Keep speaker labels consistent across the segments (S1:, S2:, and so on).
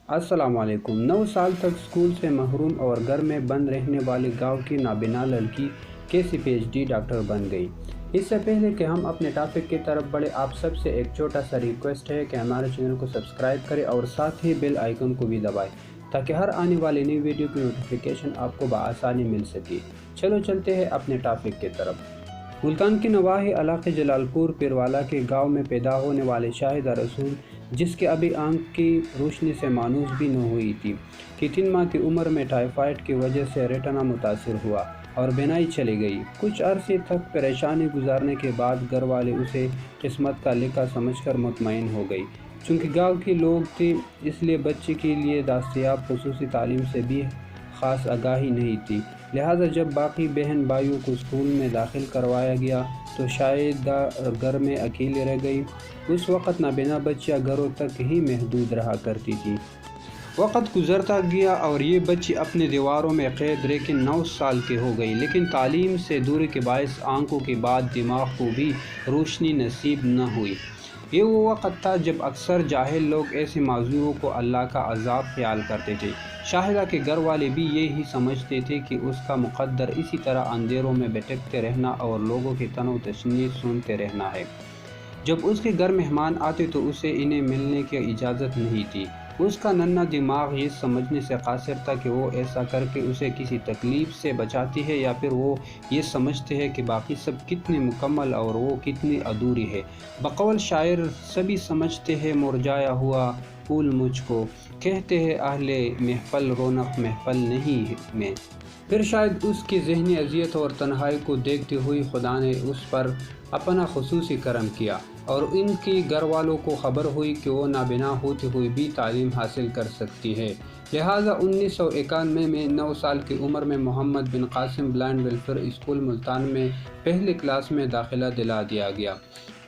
S1: السلام علیکم۔ 9 سال تک اسکول سے محروم اور گھر میں بند رہنے والی گاؤں کی نابینا لڑکی کیسے پی ایچ ڈی ڈاکٹر بن گئی؟ اس سے پہلے کہ ہم اپنے ٹاپک کی طرف بڑھیں، آپ سب سے ایک چھوٹا سا ریکویسٹ ہے کہ ہمارے چینل کو سبسکرائب کریں اور ساتھ ہی بیل آئیکن کو بھی دبائیں تاکہ ہر آنے والی نئی ویڈیو کی نوٹیفیکیشن آپ کو بآسانی مل سکے۔ چلو چلتے ہیں اپنے ٹاپک کی طرف۔ ملتان کے نواحی علاقے جلال پور پیروالا کے گاؤں میں پیدا ہونے والے شاہدہ رسول، جس کے ابھی آنکھ کی روشنی سے مانوس بھی نہ ہوئی تھی، کہ 3 ماہ کی عمر میں ٹائیفائڈ کی وجہ سے ریٹنا متاثر ہوا اور بینائی چلی گئی۔ کچھ عرصے تک پریشانی گزارنے کے بعد گھر والے اسے قسمت کا لکھا سمجھ کر مطمئن ہو گئی۔ چونکہ گاؤں کے لوگ تھے، اس لیے بچے کے لیے دستیاب خصوصی تعلیم سے بھی خاص آگاہی نہیں تھی، لہٰذا جب باقی بہن بھائیوں کو اسکول میں داخل کروایا گیا تو شاہدہ گھر میں اکیلی رہ گئی۔ اس وقت نابینا بچیاں گھروں تک ہی محدود رہا کرتی تھی۔ وقت گزرتا گیا اور یہ بچی اپنے دیواروں میں قید رہ کے 9 سال کی ہو گئی، لیکن تعلیم سے دوری کے باعث آنکھوں کے بعد دماغ کو بھی روشنی نصیب نہ ہوئی۔ یہ وہ وقت تھا جب اکثر جاہل لوگ ایسے معذوروں کو اللہ کا عذاب خیال کرتے تھے۔ شاہدہ کے گھر والے بھی یہی سمجھتے تھے کہ اس کا مقدر اسی طرح اندھیروں میں بھٹکتے رہنا اور لوگوں کی تن و تشنیع سنتے رہنا ہے۔ جب اس کے گھر مہمان آتے تو اسے انہیں ملنے کی اجازت نہیں تھی۔ اس کا ننھا دماغ یہ سمجھنے سے قاصر تھا کہ وہ ایسا کر کے اسے کسی تکلیف سے بچاتی ہے، یا پھر وہ یہ سمجھتے ہیں کہ باقی سب کتنی مکمل اور وہ کتنی ادھوری ہے۔ بقول شاعر، سبھی سمجھتے ہیں مرجھایا ہوا پھول مجھ کو، کہتے ہیں اہل محفل رونق محفل نہیں میں۔ پھر شاید اس کی ذہنی اذیت اور تنہائی کو دیکھتے ہوئے خدا نے اس پر اپنا خصوصی کرم کیا اور ان کی گھر والوں کو خبر ہوئی کہ وہ نابینا ہوتے ہوئے بھی تعلیم حاصل کر سکتی ہے، لہٰذا 1991 میں 9 سال کی عمر میں Muhammad bin Qasim blind welfare school Multan میں پہلی کلاس میں داخلہ دلا دیا گیا۔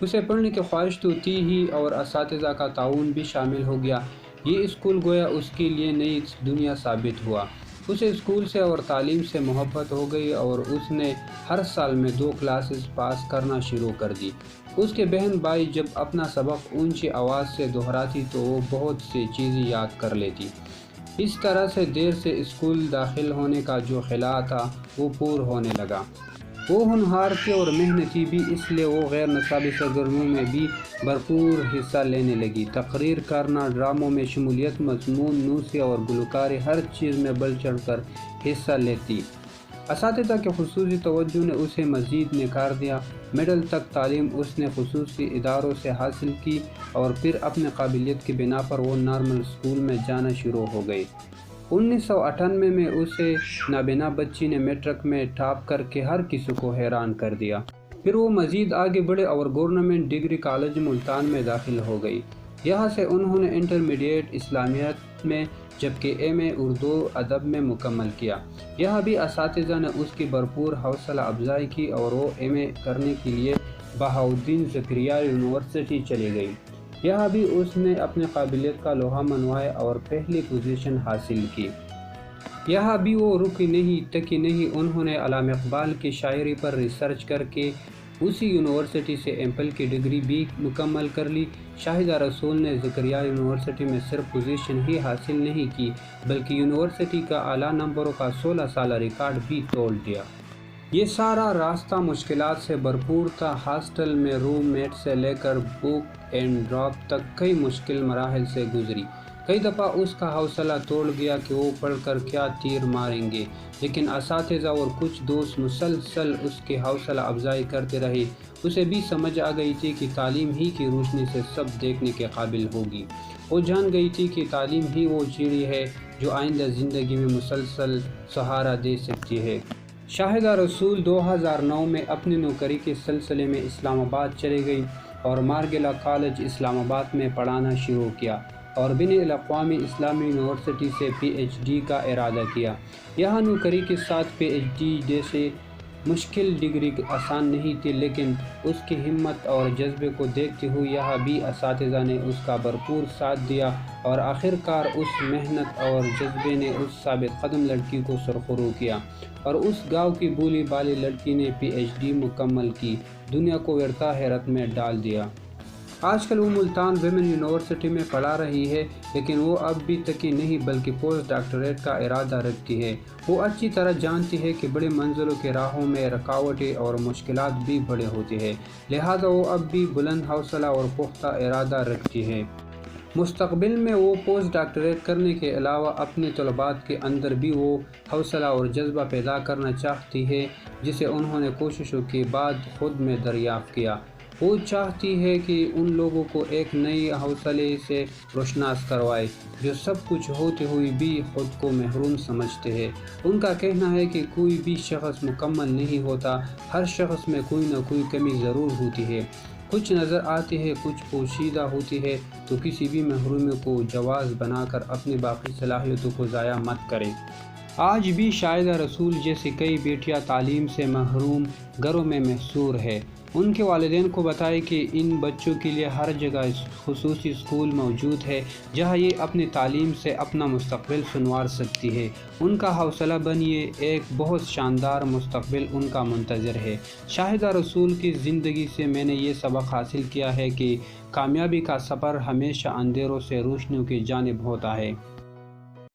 S1: اسے پڑھنے کی خواہش تو تھی ہی اور اساتذہ کا تعاون بھی شامل ہو گیا۔ یہ اسکول گویا اس کے لیے نئی دنیا ثابت ہوا۔ اسے اسکول سے اور تعلیم سے محبت ہو گئی اور اس نے ہر سال میں 2 کلاسز پاس کرنا شروع کر دی۔ اس کے بہن بھائی جب اپنا سبق اونچی آواز سے دہراتی تو وہ بہت سی چیزیں یاد کر لیتی۔ اس طرح سے دیر سے اسکول داخل ہونے کا جو خلا تھا وہ پور ہونے لگا۔ وہ ہونہار تھی اور محنتی بھی، اس لیے وہ غیر نصابی سرگرمیوں میں بھی بھرپور حصہ لینے لگی۔ تقریر کرنا، ڈراموں میں شمولیت، مضمون نویسی اور گلوکاری، ہر چیز میں بڑھ چڑھ کر حصہ لیتی۔ اساتذہ کے خصوصی توجہ نے اسے مزید نکھار دیا۔ میڈل تک تعلیم اس نے خصوصی اداروں سے حاصل کی اور پھر اپنی قابلیت کی بنا پر وہ نارمل اسکول میں جانا شروع ہو گئی۔ 1998 میں اسے نابینا بچی نے میٹرک میں ٹاپ کر کے ہر کسی کو حیران کر دیا۔ پھر وہ مزید آگے بڑھے اور گورنمنٹ ڈگری کالج ملتان میں داخل ہو گئی۔ یہاں سے انہوں نے انٹرمیڈیٹ اسلامیات میں جبکہ ایم اے اردو ادب میں مکمل کیا۔ یہاں بھی اساتذہ نے اس کی بھرپور حوصلہ افزائی کی اور وہ ایم اے کرنے کے لیے بہاؤالدین زکریا یونیورسٹی چلی گئی۔ یہاں بھی اس نے اپنی قابلیت کا لوہا منوایا اور پہلی پوزیشن حاصل کی۔ یہاں بھی وہ رکی نہیں ٹکی نہیں، انہوں نے علامہ اقبال کی شاعری پر ریسرچ کر کے اسی یونیورسٹی سے ایم فل کی ڈگری بھی مکمل کر لی۔ شاہدہ رسول نے زکریا یونیورسٹی میں صرف پوزیشن ہی حاصل نہیں کی بلکہ یونیورسٹی کا اعلیٰ نمبروں کا 16 سالہ ریکارڈ بھی توڑ دیا۔ یہ سارا راستہ مشکلات سے بھرپور تھا۔ ہاسٹل میں روم میٹ سے لے کر بک اینڈ ڈراپ تک کئی مشکل مراحل سے گزری۔ کئی دفعہ اس کا حوصلہ توڑ گیا کہ وہ پڑھ کر کیا تیر ماریں گے، لیکن اساتذہ اور کچھ دوست مسلسل اس کی حوصلہ افزائی کرتے رہے۔ اسے بھی سمجھ آ گئی تھی کہ تعلیم ہی کی روشنی سے سب دیکھنے کے قابل ہوگی۔ وہ جان گئی تھی کہ تعلیم ہی وہ چیڑی ہے جو آئندہ زندگی میں مسلسل سہارا دے سکتی ہے۔ شاہدہ رسول 2009 میں اپنی نوکری کے سلسلے میں اسلام آباد چلی گئی اور مارگلہ کالج اسلام آباد میں پڑھانا شروع کیا اور بین الاقوامی اسلامی یونیورسٹی سے پی ایچ ڈی کا ارادہ کیا۔ یہاں نوکری کے ساتھ پی ایچ ڈی جیسے مشکل ڈگری آسان نہیں تھی، لیکن اس کی ہمت اور جذبے کو دیکھتے ہوئے یہاں بھی اساتذہ نے اس کا بھرپور ساتھ دیا اور آخر کار اس محنت اور جذبے نے اس ثابت قدم لڑکی کو سرخرو کیا اور اس گاؤں کی بھولی بھالی لڑکی نے پی ایچ ڈی مکمل کی، دنیا کو ورتا حیرت میں ڈال دیا۔ آج کل وہ ملتان ویمن یونیورسٹی میں پڑھا رہی ہے، لیکن وہ اب بھی تکی نہیں بلکہ پوسٹ ڈاکٹریٹ کا ارادہ رکھتی ہے۔ وہ اچھی طرح جانتی ہے کہ بڑی منزلوں کی راہوں میں رکاوٹیں اور مشکلات بھی بڑے ہوتے ہیں، لہذا وہ اب بھی بلند حوصلہ اور پختہ ارادہ رکھتی ہے۔ مستقبل میں وہ پوسٹ ڈاکٹریٹ کرنے کے علاوہ اپنے طلباء کے اندر بھی وہ حوصلہ اور جذبہ پیدا کرنا چاہتی ہے جسے انہوں نے کوششوں کے بعد خود میں دریافت کیا۔ وہ چاہتی ہے کہ ان لوگوں کو ایک نئی حوصلے سے روشناس کروائے جو سب کچھ ہوتے ہوئے بھی خود کو محروم سمجھتے ہیں۔ ان کا کہنا ہے کہ کوئی بھی شخص مکمل نہیں ہوتا، ہر شخص میں کوئی نہ کوئی کمی ضرور ہوتی ہے، کچھ نظر آتی ہے، کچھ پوشیدہ ہوتی ہے، تو کسی بھی محرومی کو جواز بنا کر اپنی باقی صلاحیتوں کو ضائع مت کریں۔ آج بھی شاہدہ رسول جیسی کئی بیٹیاں تعلیم سے محروم گھروں میں محصور ہے۔ ان کے والدین کو بتائیں کہ ان بچوں کے لیے ہر جگہ خصوصی اسکول موجود ہے جہاں یہ اپنی تعلیم سے اپنا مستقبل سنوار سکتی ہے۔ ان کا حوصلہ بنیے، ایک بہت شاندار مستقبل ان کا منتظر ہے۔ شاہدہ رسول کی زندگی سے میں نے یہ سبق حاصل کیا ہے کہ کامیابی کا سفر ہمیشہ اندھیروں سے روشنیوں کی جانب ہوتا ہے۔